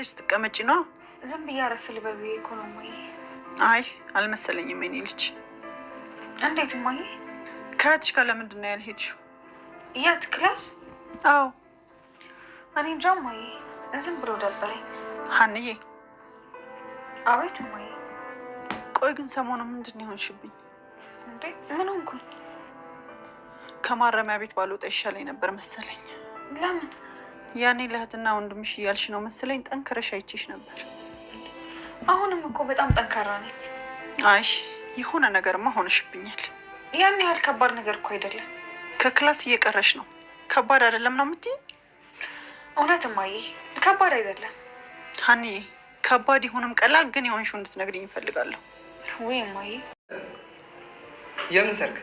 ስትቀመጪ ነው? ዝም ብዬ አረፍ ልበል ብዬ እኮ ነው እማዬ። አይ አልመሰለኝም የኔ ልጅ። እንዴት እማዬ? ከእህትሽ ጋር ለምንድን ነው ያልሄድሽው? የት ክላስ? አዎ። እኔ እንጃ እማዬ፣ ዝም ብሎ ደበረኝ። ሀንዬ። አቤት እማዬ። ቆይ ግን ሰሞኑን ምንድን ነው የሆንሽብኝ? እንዴ ምን ሆንኩኝ? ከማረሚያ ቤት ባልወጣ ይሻለኝ ነበር መሰለኝ። ለምን? ያኔ ለእህትና ወንድምሽ እያልሽ ነው መሰለኝ ጠንከረሽ አይቼሽ ነበር። አሁንም እኮ በጣም ጠንካራ ነኝ። አይ የሆነ ነገርማ ሆነሽብኛል። ያን ያህል ከባድ ነገር እኮ አይደለም። ከክላስ እየቀረሽ ነው። ከባድ አይደለም ነው የምትይኝ? እውነት እማዬ ከባድ አይደለም። ሀንዬ ከባድ ይሁንም ቀላል ግን የሆንሽው እንድትነግሪኝ እፈልጋለሁ። ወይ እማዬ። የምን ሰርግ?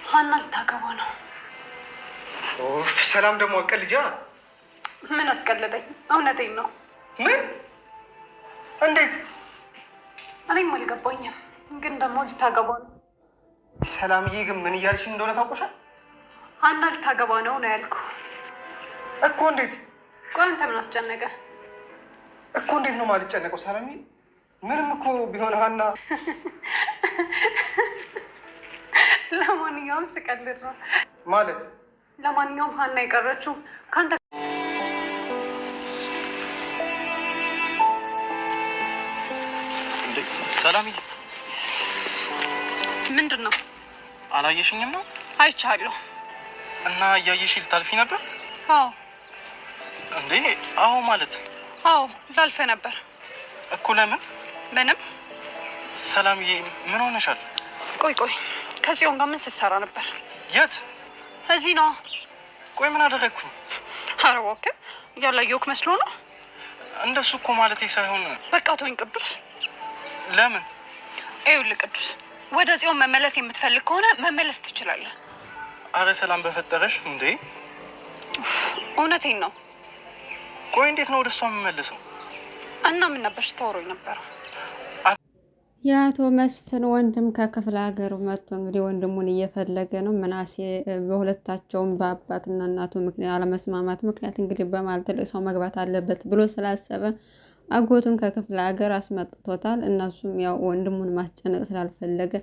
ሀና ልታገባ ነው። ሰላም ደግሞ አቀልጃ። ምን አስቀለደኝ? እውነቴን ነው። ምን? እንዴት? እኔም አልገባኝም፣ ግን ደግሞ ልታገባ ነው። ሰላምዬ ግን ምን እያልሽ እንደሆነ ታውቁሻል? ሀና ልታገባ ነው ነው ያልኩ እኮ። እንዴት? ቆይ አንተ ምን አስጨነቀ እኮ? እንዴት ነው የማልጨነቀው ሰላምዬ? ምንም እኮ ቢሆን ሀና ለማንኛውም ስቀልድ ነው ማለት። ለማንኛውም ሀና የቀረችው ከአንተ ሰላምዬ። ምንድን ነው? አላየሽኝም ነው? አይቻለሁ። እና እያየሽ ልታልፊ ነበር? አዎ። እንዴ አዎ ማለት? አዎ ላልፈ ነበር እኮ። ለምን? ምንም። ሰላምዬ ምን ሆነሻል? ቆይ ከጽዮን ጋር ምን ስትሰራ ነበር? የት? እዚህ ነው። ቆይ ምን አደረግኩኝ? ኧረ እባክህ ያላየሁህ መስሎ ነው። እንደሱ እኮ ማለቴ ሳይሆን። በቃ ተወኝ ቅዱስ። ለምን? ይኸውልህ ቅዱስ፣ ወደ ጽዮን መመለስ የምትፈልግ ከሆነ መመለስ ትችላለህ። አረ ሰላም በፈጠረሽ እንዴ! እውነቴን ነው። ቆይ እንዴት ነው ወደ እሷ የምመልሰው? እና ምን ነበር ስታወሩኝ ነበረው? የአቶ መስፍን ወንድም ከክፍለ ሀገር መጥቶ እንግዲህ ወንድሙን እየፈለገ ነው። ምናሴ በሁለታቸውም በአባትና እናቱ ምክንያት አለመስማማት ምክንያት እንግዲህ በማል ትልቅ ሰው መግባት አለበት ብሎ ስላሰበ አጎቱን ከክፍለ ሀገር አስመጥቶታል። እነሱም ያው ወንድሙን ማስጨነቅ ስላልፈለገ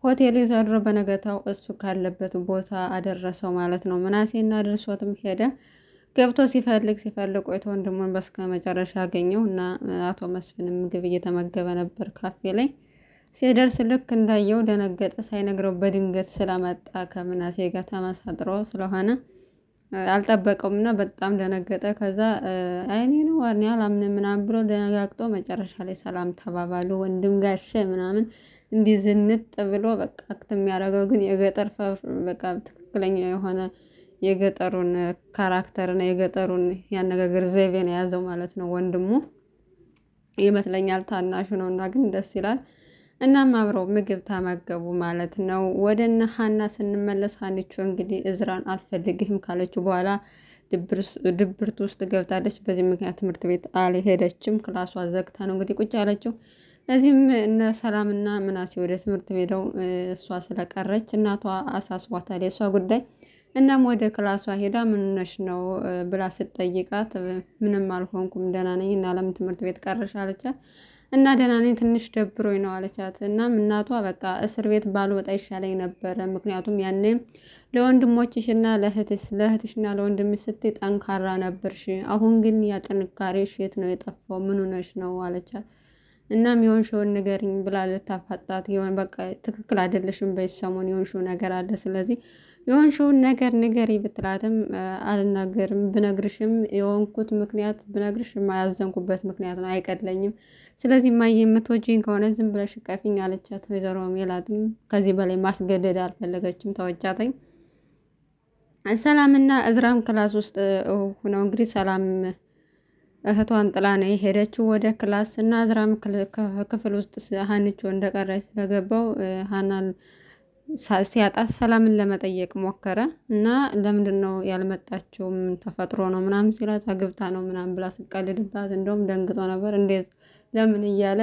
ሆቴል ይዘድሮ በነገታው እሱ ካለበት ቦታ አደረሰው ማለት ነው። ምናሴና ድርሶትም ሄደ። ገብቶ ሲፈልግ ቆይቶ ወንድሙን በስከ መጨረሻ አገኘው እና አቶ መስፍን ምግብ እየተመገበ ነበር ካፌ ላይ። ሲደርስ ልክ እንዳየው ደነገጠ። ሳይነግረው በድንገት ስለመጣ ከምናሴ ጋር ተመሳጥሮ ስለሆነ አልጠበቀውም እና በጣም ደነገጠ። ከዛ አይኔ ነው ዋርኔ አላምንም ምናምን ብሎ ደነጋግጦ መጨረሻ ላይ ሰላም ተባባሉ። ወንድም ጋሼ ምናምን እንዲህ ዝንጥ ብሎ በቃ አክት የሚያደርገው ግን የገጠር በቃ ትክክለኛ የሆነ የገጠሩን ካራክተር እና የገጠሩን ያነጋገር ዘይቤን የያዘው ማለት ነው። ወንድሙ ይመስለኛል ታናሹ ነው እና ግን ደስ ይላል። እናም አብረው ምግብ ተመገቡ ማለት ነው። ወደ እነ ሀና ስንመለስ ሀኒቾ እንግዲህ እዝራን አልፈልግህም ካለችው በኋላ ድብርት ውስጥ ገብታለች። በዚህ ምክንያት ትምህርት ቤት አልሄደችም። ክላሷ ዘግታ ነው እንግዲህ ቁጭ ያለችው። ለዚህም እነ ሰላምና ምናሴ ወደ ትምህርት ቤተው እሷ ስለቀረች እናቷ አሳስቧታል የእሷ ጉዳይ። እናም ወደ ክላሷ ሄዳ ምን ነሽ ነው ብላ ስትጠይቃት ምንም አልሆንኩም ደህና ነኝ እና ለምን ትምህርት ቤት ቀረሽ አለቻት። እና ደህና ነኝ ትንሽ ደብሮኝ ነው አለቻት። እናም እናቷ በቃ እስር ቤት ባልወጣ ይሻለኝ ነበረ፣ ምክንያቱም ያኔ ለወንድሞችሽና ለእህትሽና ለወንድምሽ ስትይ ጠንካራ ነበርሽ፣ አሁን ግን ያ ጥንካሬሽ የት ነው የጠፋው? ምን ሆነሽ ነው አለቻት። እናም የሆንሽውን ንገሪኝ ብላ ልታፋጣት የሆን በቃ ትክክል አይደለሽም፣ በሰሞን የሆንሽው ነገር አለ፣ ስለዚህ የሆንሽውን ነገር ንገሪ ብትላትም አልናገርም፣ ብነግርሽም የሆንኩት ምክንያት ብነግርሽ የማያዘንኩበት ምክንያት ነው አይቀለኝም፣ ስለዚህ ማየ የምትወጂኝ ከሆነ ዝም ብለሽ ቀፊኝ አለቻት። ወይዘሮ ሜላትም ከዚህ በላይ ማስገደድ አልፈለገችም፣ ተወጫተኝ። ሰላምና እዝራም ክላስ ውስጥ ሆነው እንግዲህ ሰላም እህቷን ጥላ ነው የሄደችው ወደ ክላስ እና እዝራም ክፍል ውስጥ ሀኒቾ እንደቀረች ስለገባው ሀናን ሲያጣት ሰላምን ለመጠየቅ ሞከረ እና ለምንድን ነው ያልመጣችው? ምን ተፈጥሮ ነው ምናምን ሲላት አግብታ ነው ምናምን ብላ ስትቀልድባት እንደውም ደንግጦ ነበር። እንዴት ለምን እያለ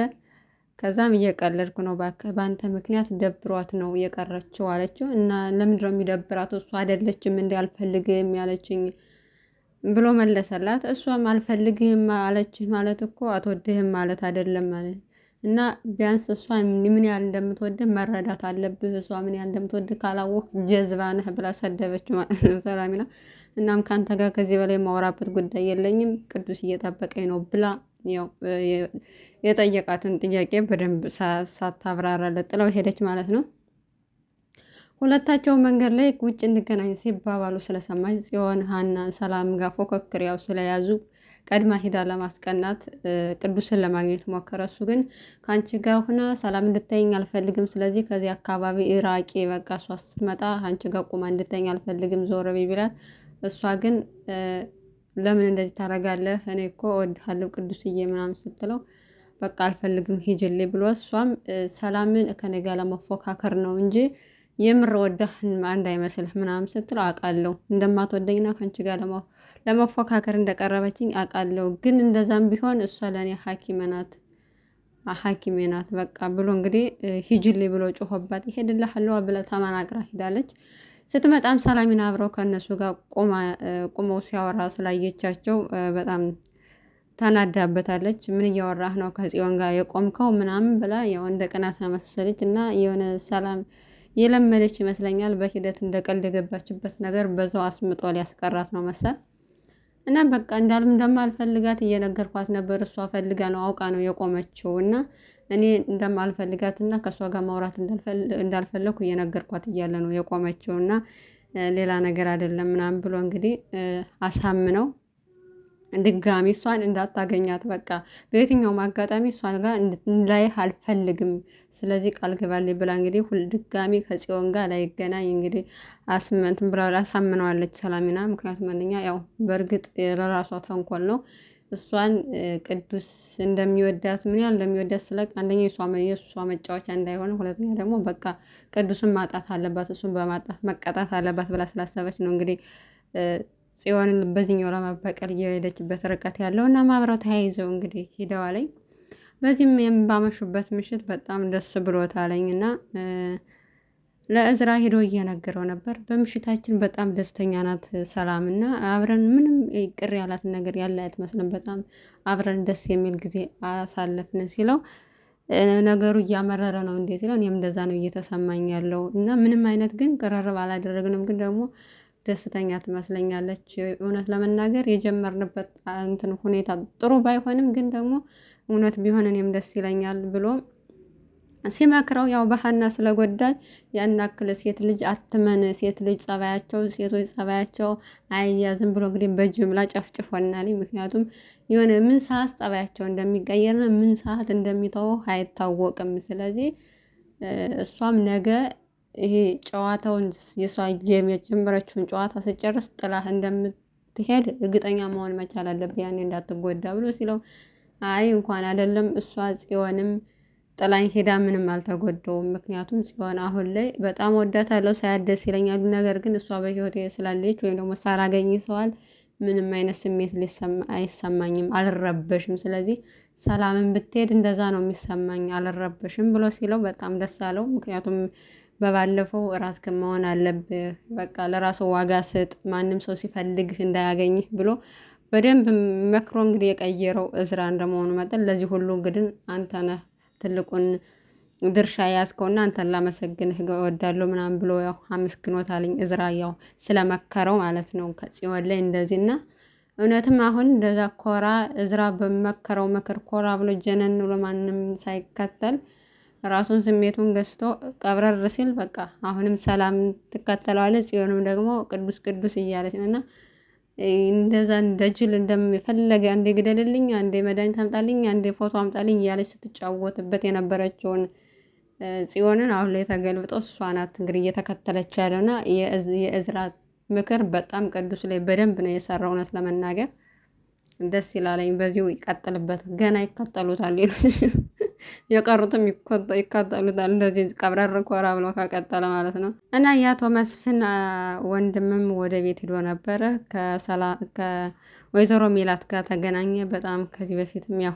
ከዛም እየቀለድኩ ነው በአንተ ምክንያት ደብሯት ነው የቀረችው አለችው። እና ለምንድን ነው የሚደብራት? እሱ አይደለችም እንዲ አልፈልግም ያለችኝ ብሎ መለሰላት። እሷም አልፈልግህም አለችህ ማለት እኮ አትወድህም ማለት አይደለም ማለት እና ቢያንስ እሷ ምን ያህል እንደምትወድህ መረዳት አለብህ። እሷ ምን ያህል እንደምትወድህ ካላወቅህ ጀዝባ ነህ ብላ ሰደበች ማለት ነው ሰላሚና። እናም ከአንተ ጋር ከዚህ በላይ ማወራበት ጉዳይ የለኝም ቅዱስ እየጠበቀኝ ነው ብላ ያው የጠየቃትን ጥያቄ በደንብ ሳታብራራለት ጥለው ሄደች ማለት ነው። ሁለታቸው መንገድ ላይ ውጭ እንገናኝ ሲባባሉ ስለሰማች ጽዮን ሀና ሰላም ጋር ፎክክር ያው ስለያዙ ቀድማ ሂዳ ለማስቀናት ቅዱስን ለማግኘት ሞከረ። እሱ ግን ከአንቺ ጋር ሆና ሰላም እንድታይኝ አልፈልግም፣ ስለዚህ ከዚህ አካባቢ ኢራቂ በቃ እሷ ስትመጣ አንቺ ጋር ቁማ እንድታይኝ አልፈልግም ዞር በይ ቢላት፣ እሷ ግን ለምን እንደዚህ ታደርጋለህ? እኔ እኮ እወድሃለሁ ቅዱስዬ ምናምን ስትለው በቃ አልፈልግም ሂጅልኝ ብሎ እሷም ሰላምን ከኔ ጋር ለመፎካከር ነው እንጂ የምር ወዳህን አንድ አይመስልህ ምናምን ስትል አውቃለሁ እንደማትወደኝና ከአንቺ ጋር ለመፎካከር እንደቀረበችኝ አውቃለሁ። ግን እንደዛም ቢሆን እሷ ለእኔ ሐኪሜ ናት በቃ ብሎ እንግዲህ ሂጅልኝ ብሎ ጮኸባት። ይሄድልሃለሁ ብላ ተመናቅራ ሂዳለች። ስትመጣም ሰላሚና አብረው ከእነሱ ጋር ቁመው ሲያወራ ስላየቻቸው በጣም ተናዳበታለች። ምን እያወራህ ነው ከጽዮን ጋር የቆምከው ምናምን ብላ ያው እንደ ቅናት መሰለች እና የሆነ ሰላም የለመደች ይመስለኛል። በሂደት እንደ ቀልድ የገባችበት ነገር በዛው አስምጦ ሊያስቀራት ነው መሰል እና በቃ እንደማልፈልጋት እየነገርኳት ነበር። እሷ ፈልጋ ነው አውቃ ነው የቆመችው እና እኔ እንደማልፈልጋት እና ከእሷ ጋር ማውራት እንዳልፈለኩ እየነገርኳት እያለ ነው የቆመችው እና ሌላ ነገር አይደለም ምናምን ብሎ እንግዲህ አሳምነው ድጋሚ እሷን እንዳታገኛት በቃ በየትኛውም አጋጣሚ እሷን ጋር እንዳይህ አልፈልግም፣ ስለዚህ ቃል ገባልኝ ብላ እንግዲህ ድጋሚ ከጽዮን ጋር ላይገናኝ እንግዲህ እንትን ብላ አሳምነዋለች ሰላሚና። ምክንያቱም አንደኛ ያው በእርግጥ ለራሷ ተንኮል ነው እሷን ቅዱስ እንደሚወዳት ምን ያህል እንደሚወዳት ስለቅ አንደኛ የእሷ መጫወቻ እንዳይሆን፣ ሁለተኛ ደግሞ በቃ ቅዱስን ማጣት አለባት እሱን በማጣት መቀጣት አለባት ብላ ስላሰበች ነው እንግዲህ ጽዮንን በዚህኛው ለመበቀል እየሄደችበት ርቀት ያለው እና ማብረው ተያይዘው እንግዲህ ሂደዋለኝ። በዚህም ባመሹበት ምሽት በጣም ደስ ብሎታለኝ እና ለእዝራ ሂዶ እየነገረው ነበር። በምሽታችን በጣም ደስተኛ ናት ሰላም እና አብረን ምንም ቅር ያላትን ነገር ያለ አትመስልም፣ በጣም አብረን ደስ የሚል ጊዜ አሳለፍን ሲለው ነገሩ እያመረረ ነው እንዴ ሲለው እኔም እንደዛ ነው እየተሰማኝ ያለው እና ምንም አይነት ግን ቅርርብ አላደረግንም፣ ግን ደግሞ ደስተኛ ትመስለኛለች። እውነት ለመናገር የጀመርንበት እንትን ሁኔታ ጥሩ ባይሆንም ግን ደግሞ እውነት ቢሆን እኔም ደስ ይለኛል ብሎ ሲመክረው ያው በሀና ስለጎዳኝ ያን ያክል ሴት ልጅ አትመን፣ ሴት ልጅ ሴቶች ጸባያቸው አያያዝም ብሎ እንግዲህ በጅምላ ጨፍጭፎናል። ምክንያቱም የሆነ ምን ሰዓት ጸባያቸው እንደሚቀየርና ምን ሰዓት እንደሚተው አይታወቅም። ስለዚህ እሷም ነገ ይሄ ጨዋታውን የሷ የጀመረችውን ጨዋታ ስጨርስ ጥላህ እንደምትሄድ እርግጠኛ መሆን መቻል አለብህ ያኔ እንዳትጎዳ ብሎ ሲለው አይ እንኳን አይደለም እሷ ጽዮንም ጥላኝ ሄዳ ምንም አልተጎዳውም። ምክንያቱም ጽዮን አሁን ላይ በጣም ወዳታለሁ ሳያደስ ይለኛል፣ ነገር ግን እሷ በህይወቴ ስላለች ወይም ደግሞ ሳላገኝ ሰዋል ምንም አይነት ስሜት አይሰማኝም፣ አልረበሽም። ስለዚህ ሰላምን ብትሄድ እንደዛ ነው የሚሰማኝ፣ አልረበሽም ብሎ ሲለው በጣም ደስ አለው። ምክንያቱም በባለፈው ራስህን መሆን አለብህ፣ በቃ ለራሱ ዋጋ ስጥ፣ ማንም ሰው ሲፈልግህ እንዳያገኝህ ብሎ በደንብ መክሮ እንግዲህ የቀየረው እዝራ እንደመሆኑ መጠን ለዚህ ሁሉ እንግዲህ አንተ ነህ ትልቁን ድርሻ ያዝከውና አንተን ላመሰግንህ እወዳለሁ ምናምን ብሎ ያው አመስግኖታልኝ እዝራ ያው ስለመከረው ማለት ነው ከጽዮን ላይ እንደዚህና እውነትም አሁን እንደዛ ኮራ እዝራ በመከረው ምክር ኮራ ብሎ ጀነን ብሎ ማንም ሳይከተል ራሱን ስሜቱን ገዝቶ ቀብረር ሲል በቃ አሁንም ሰላም ትከተለዋለች፣ ጽዮንም ደግሞ ቅዱስ ቅዱስ እያለች ነውና እንደዛ እንደ ጅል እንደሚፈለገ አንዴ ግደልልኝ፣ አንዴ መድኃኒት አምጣልኝ፣ አንዴ ፎቶ አምጣልኝ እያለች ስትጫወትበት የነበረችውን ጽዮንን አሁን ላይ ተገልብጦ እሷ ናት እንግዲህ እየተከተለች ያለውና የእዝራ ምክር በጣም ቅዱስ ላይ በደንብ ነው የሰራው። እውነት ለመናገር ደስ ይላለኝ። በዚሁ ይቀጥልበት፣ ገና ይከተሉታል ሌሎች የቀሩትም ይከተሉታል። እንደዚህ ቀብረር ኮራ ብሎ ከቀጠለ ማለት ነው። እና የአቶ መስፍን ወንድምም ወደ ቤት ሄዶ ነበረ። ከወይዘሮ ሜላት ጋር ተገናኘ። በጣም ከዚህ በፊትም ያው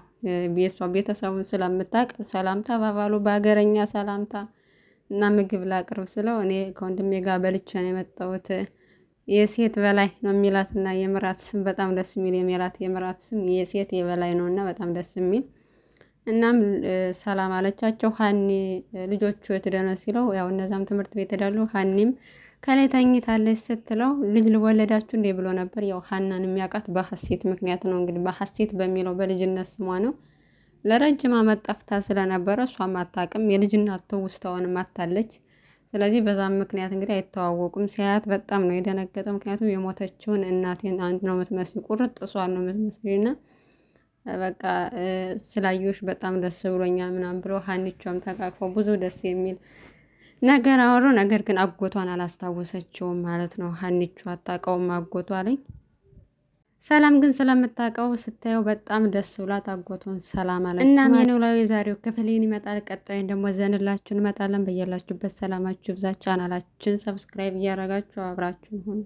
የሷ ቤተሰቡን ስለምታውቅ ሰላምታ ባባሉ በሀገረኛ ሰላምታ እና ምግብ ላቅርብ ስለው እኔ ከወንድሜ ጋር በልቼ ነው የመጣሁት የሴት በላይ ነው የሚላት እና የምራት ስም በጣም ደስ የሚል የሚላት የምራት ስም የሴት የበላይ ነው እና በጣም ደስ የሚል እናም ሰላም አለቻቸው። ሀኒ ልጆቹ የት ሄደው ነው ሲለው ያው እነዛም ትምህርት ቤት ሄዳሉ። ሀኒም ከላይ ተኝታለች ስትለው ልጅ ልወለዳችሁ እንዴ ብሎ ነበር። ያው ሀናን የሚያውቃት በሀሴት ምክንያት ነው እንግዲህ በሀሴት በሚለው በልጅነት ስሟ ነው። ለረጅም ዓመት ጠፍታ ስለነበረ እሷም አታውቅም። የልጅነት ትውስታዋንም አታለች። ስለዚህ በዛም ምክንያት እንግዲህ አይተዋወቁም። ሲያያት በጣም ነው የደነገጠው። ምክንያቱም የሞተችውን እናቴን አንድ ነው የምትመስል ቁርጥ እሷን ነው የምትመስልና በቃ ስላየሁሽ በጣም ደስ ብሎኛል ምናምን ብሎ ሀኒቿም ተቃቅፈው ብዙ ደስ የሚል ነገር አወሩ። ነገር ግን አጎቷን አላስታወሰችውም ማለት ነው። ሀኒቿ አታውቀውም አጎቷ ላይ። ሰላም ግን ስለምታውቀው ስታየው በጣም ደስ ብሏት አጎቷን ሰላም አለች። እናም የኖላዊ የዛሬው ክፍልን ይመጣል። ቀጣይን ደግሞ ዘንላችሁ እንመጣለን። በያላችሁበት ሰላማችሁ ብዛ። ቻናላችን ሰብስክራይብ እያደረጋችሁ አብራችሁን ሁኑ።